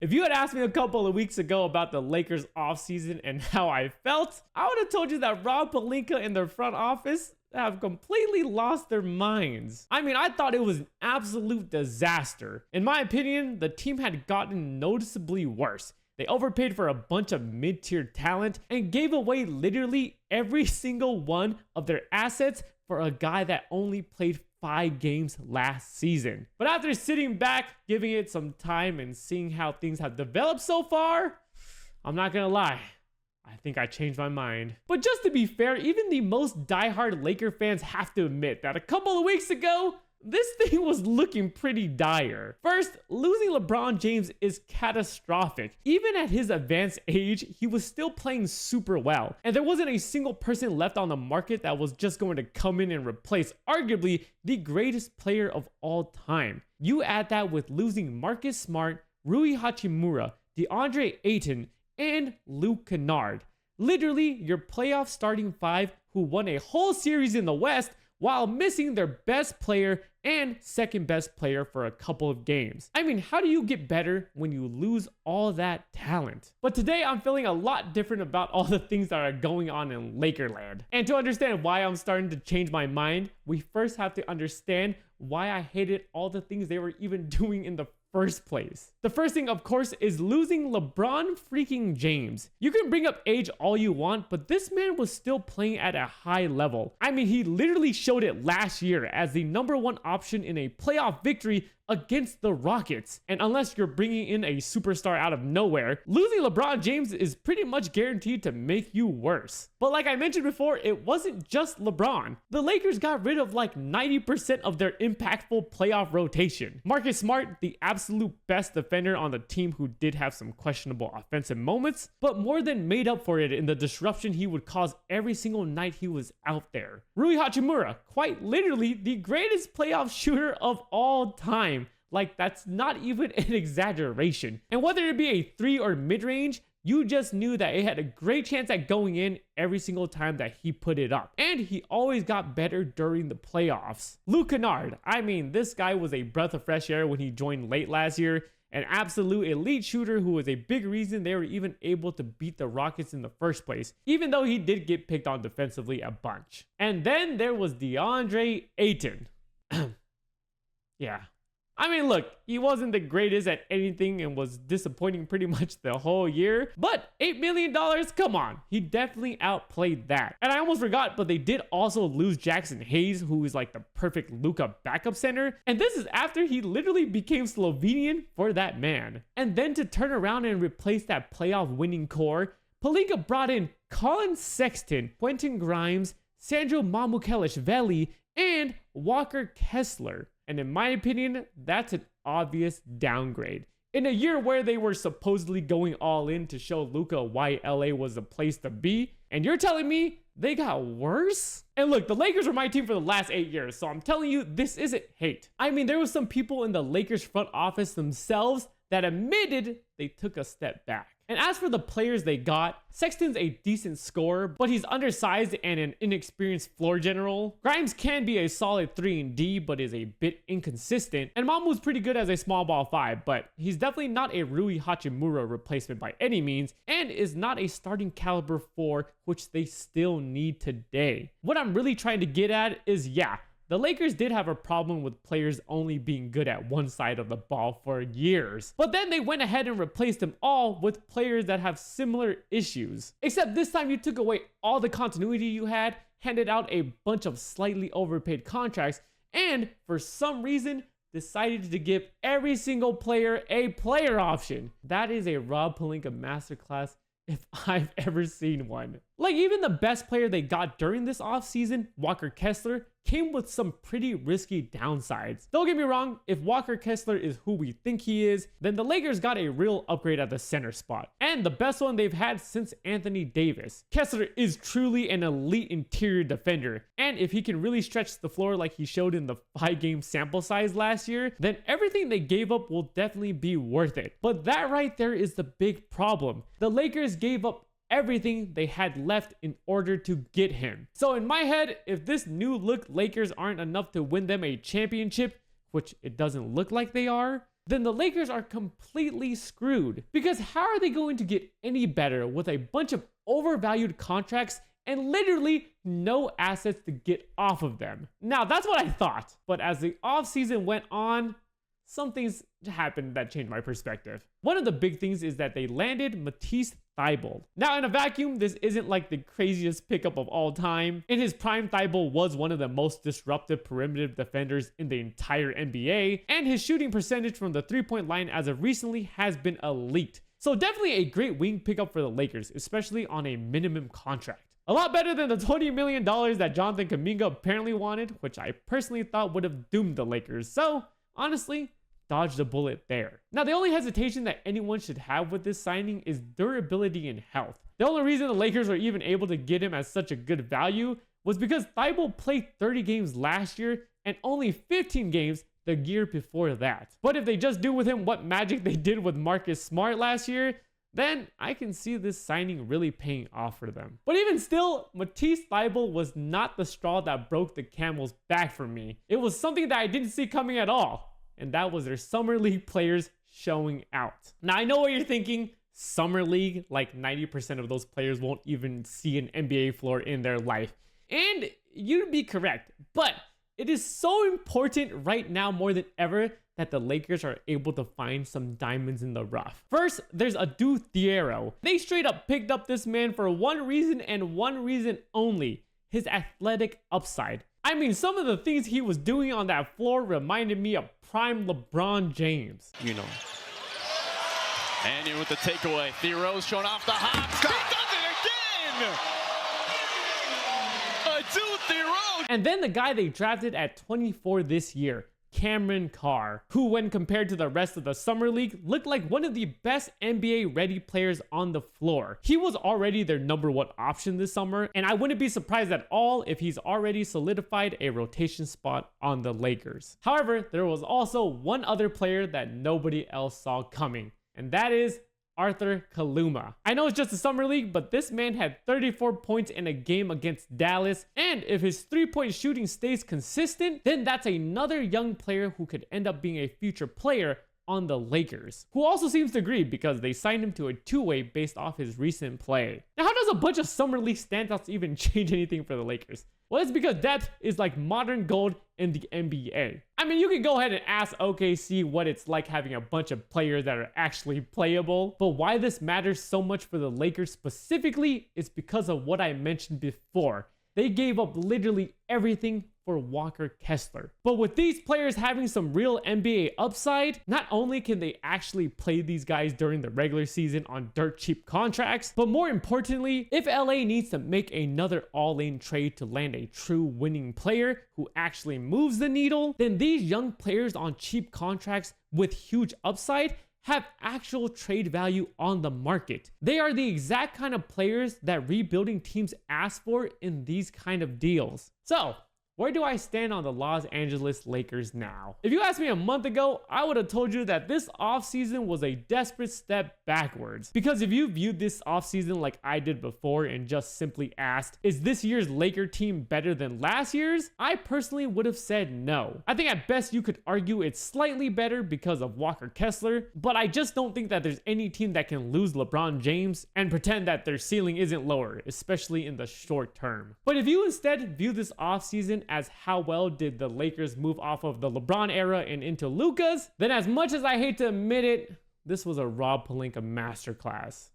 If you had asked me a couple of weeks ago about the Lakers offseason and how I felt, I would have told you that Rob Pelinka and their front office have completely lost their minds. I mean, I thought it was an absolute disaster. In my opinion, the team had gotten noticeably worse. They overpaid for a bunch of mid-tier talent and gave away literally every single one of their assets for a guy that only played 5 games last season. But after sitting back, giving it some time and seeing how things have developed so far, I'm not gonna lie, I think I changed my mind. But just to be fair, even the most diehard Laker fans have to admit that a couple of weeks ago, this thing was looking pretty dire. First, losing LeBron James is catastrophic. Even at his advanced age, he was still playing super well. And there wasn't a single person left on the market that was just going to come in and replace arguably the greatest player of all time. You add that with losing Marcus Smart, Rui Hachimura, DeAndre Ayton, and Luke Kennard. Literally your playoff starting 5 who won a whole series in the West while missing their best player and second best player for a couple of games. I mean, how do you get better when you lose all that talent? But today I'm feeling a lot different about all the things that are going on in Lakerland. And to understand why I'm starting to change my mind, we first have to understand why I hated all the things they were even doing in the first place. The first thing, of course, is losing LeBron freaking James. You can bring up age all you want, but this man was still playing at a high level. I mean, he literally showed it last year as the #1 option in a playoff victory against the Rockets. And unless you're bringing in a superstar out of nowhere, losing LeBron James is pretty much guaranteed to make you worse. But like I mentioned before, it wasn't just LeBron. The Lakers got rid of like 90% of their impactful playoff rotation. Marcus Smart, the absolute best defender on the team who did have some questionable offensive moments, but more than made up for it in the disruption he would cause every single night he was out there. Rui Hachimura, quite literally the greatest playoff shooter of all time. Like, that's not even an exaggeration. And whether it be a 3 or mid-range, you just knew that it had a great chance at going in every single time that he put it up. And he always got better during the playoffs. Luke Kennard, I mean, this guy was a breath of fresh air when he joined late last year. An absolute elite shooter who was a big reason they were even able to beat the Rockets in the first place, even though he did get picked on defensively a bunch. And then there was DeAndre Ayton. Yeah. I mean, look, he wasn't the greatest at anything and was disappointing pretty much the whole year, but $8 million, come on, he definitely outplayed that. And I almost forgot, but they did also lose Jackson Hayes, who is like the perfect Luka backup center, and this is after he literally became Slovenian for that man. And then to turn around and replace that playoff winning core, Pelinka brought in Colin Sexton, Quentin Grimes, Sandro Mamukelashvili, and Walker Kessler. And in my opinion, that's an obvious downgrade. In a year where they were supposedly going all in to show Luka why LA was the place to be, and you're telling me they got worse? And look, the Lakers were my team for the last 8 years, so I'm telling you, this isn't hate. I mean, there was some people in the Lakers front office themselves that admitted they took a step back. And as for the players they got, Sexton's a decent scorer, but he's undersized and an inexperienced floor general. Grimes can be a solid 3-and-D, but is a bit inconsistent. And Mamu's pretty good as a small ball 5, but he's definitely not a Rui Hachimura replacement by any means, and is not a starting caliber 4, which they still need today. What I'm really trying to get at is, yeah, the Lakers did have a problem with players only being good at one side of the ball for years. But then they went ahead and replaced them all with players that have similar issues. Except this time you took away all the continuity you had, handed out a bunch of slightly overpaid contracts, and for some reason decided to give every single player a player option. That is a Rob Pelinka masterclass if I've ever seen one. Like, even the best player they got during this offseason, Walker Kessler, came with some pretty risky downsides. Don't get me wrong, if Walker Kessler is who we think he is, then the Lakers got a real upgrade at the center spot, and the best one they've had since Anthony Davis. Kessler is truly an elite interior defender, and if he can really stretch the floor like he showed in the 5-game sample size last year, then everything they gave up will definitely be worth it. But that right there is the big problem. The Lakers gave up everything they had left in order to get him. So in my head, if this new look Lakers aren't enough to win them a championship, which it doesn't look like they are, then the Lakers are completely screwed. Because how are they going to get any better with a bunch of overvalued contracts and literally no assets to get off of them? Now, that's what I thought. But as the offseason went on, some things happened that changed my perspective. One of the big things is that they landed Matisse Thybulle. Now, in a vacuum, this isn't like the craziest pickup of all time. In his prime, Thybulle was one of the most disruptive perimeter defenders in the entire NBA, and his shooting percentage from the three-point line as of recently has been elite. So definitely a great wing pickup for the Lakers, especially on a minimum contract. A lot better than the $20 million that Jonathan Kuminga apparently wanted, which I personally thought would have doomed the Lakers. So, honestly, dodged a bullet there. Now, the only hesitation that anyone should have with this signing is durability and health. The only reason the Lakers were even able to get him at such a good value was because Thybulle played 30 games last year and only 15 games the year before that. But if they just do with him what magic they did with Marcus Smart last year, then I can see this signing really paying off for them. But even still, Matisse Thybulle was not the straw that broke the camel's back for me. It was something that I didn't see coming at all. And that was their Summer League players showing out. Now, I know what you're thinking. Summer League, like 90% of those players won't even see an NBA floor in their life. And you'd be correct. But it is so important right now more than ever that the Lakers are able to find some diamonds in the rough. First, there's Adu Thiero. They straight up picked up this man for one reason and one reason only: his athletic upside. I mean, some of the things he was doing on that floor reminded me of prime LeBron James. You know. And in with the takeaway. Thero's showing off the hop. He does it again! Adu Thiero! And then the guy they drafted at 24 this year, Cameron Carr, who when compared to the rest of the Summer League looked like one of the best NBA ready players on the floor. He was already their #1 option this summer, and I wouldn't be surprised at all if he's already solidified a rotation spot on the Lakers. However, there was also one other player that nobody else saw coming, and that is Arthur Kaluma. I know it's just a Summer League, but this man had 34 points in a game against Dallas, and if his three-point shooting stays consistent, then that's another young player who could end up being a future player on the Lakers, who also seems to agree because they signed him to a two-way based off his recent play. Now, how does a bunch of Summer League standouts even change anything for the Lakers? Well, it's because depth is like modern gold in the NBA. I mean, you can go ahead and ask OKC what it's like having a bunch of players that are actually playable, but why this matters so much for the Lakers specifically is because of what I mentioned before. They gave up literally everything for Walker Kessler. But with these players having some real NBA upside, not only can they actually play these guys during the regular season on dirt cheap contracts, but more importantly, if LA needs to make another all-in trade to land a true winning player who actually moves the needle, then these young players on cheap contracts with huge upside have actual trade value on the market. They are the exact kind of players that rebuilding teams ask for in these kind of deals. So, where do I stand on the Los Angeles Lakers now? If you asked me a month ago, I would have told you that this offseason was a desperate step backwards. Because if you viewed this offseason like I did before and just simply asked, is this year's Laker team better than last year's? I personally would have said no. I think at best you could argue it's slightly better because of Walker Kessler, but I just don't think that there's any team that can lose LeBron James and pretend that their ceiling isn't lower, especially in the short term. But if you instead view this offseason as how well did the Lakers move off of the LeBron era and into Luka's, then as much as I hate to admit it, this was a Rob Pelinka masterclass.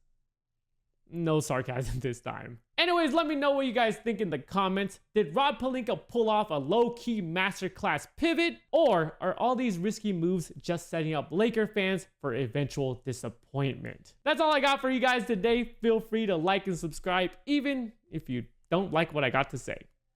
No sarcasm this time. Anyways, let me know what you guys think in the comments. Did Rob Pelinka pull off a low-key masterclass pivot, or are all these risky moves just setting up Laker fans for eventual disappointment? That's all I got for you guys today. Feel free to like and subscribe, even if you don't like what I got to say.